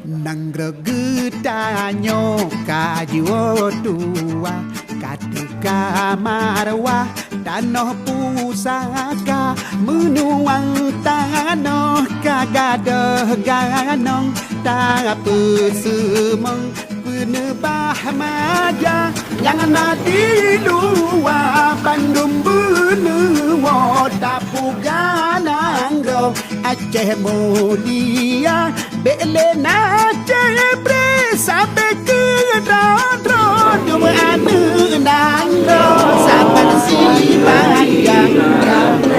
Nang regetanyo kajiwo tua Katuka marwah tanoh pusaka Menuang tanoh kagadah ganong Tak pesemong penebah maja Yang mati luar Bandung benua Tapu gananggo Aceh mulia Belena cebre sampai ke Dodro Dua anu nanggo sampai si panjang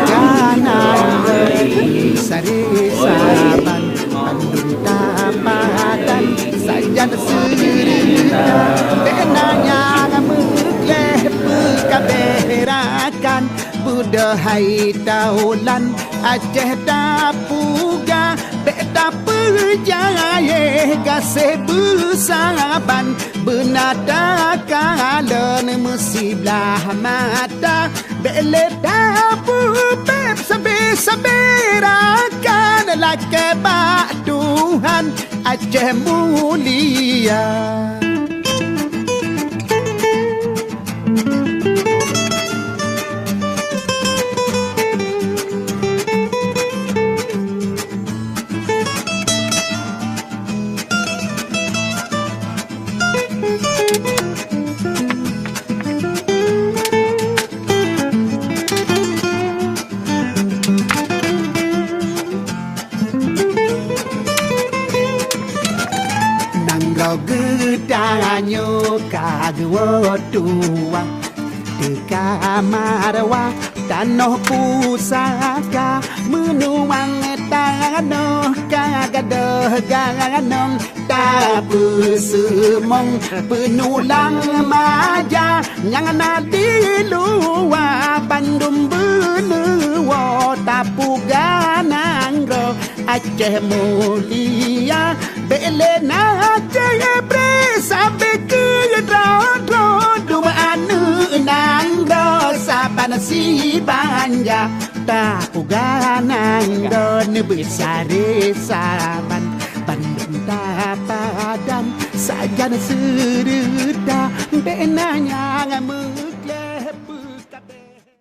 kanan sari saban Bandung tapadan sajan serita benanya mengleh bekaberakan budaya taulan Aceh tapuga beta perjaya kasih bersaban benada kalan musiblah mata bele tapu beb sampai rakan laki bak Tuhan Aceh mulia. Gedanyo kagwo tua Teka marwah tanoh pusaka Menuang tanoh kagadah ganong Tak pesemong penulang maja Yang nanti luar Bandung benua Tapu gananggo Aceh mulia Belena cebre sampai ke Dodro Dua anu nanggo saban si banja Tapu gananggo nebesare saban Bandung tapadan sajan sereda benanya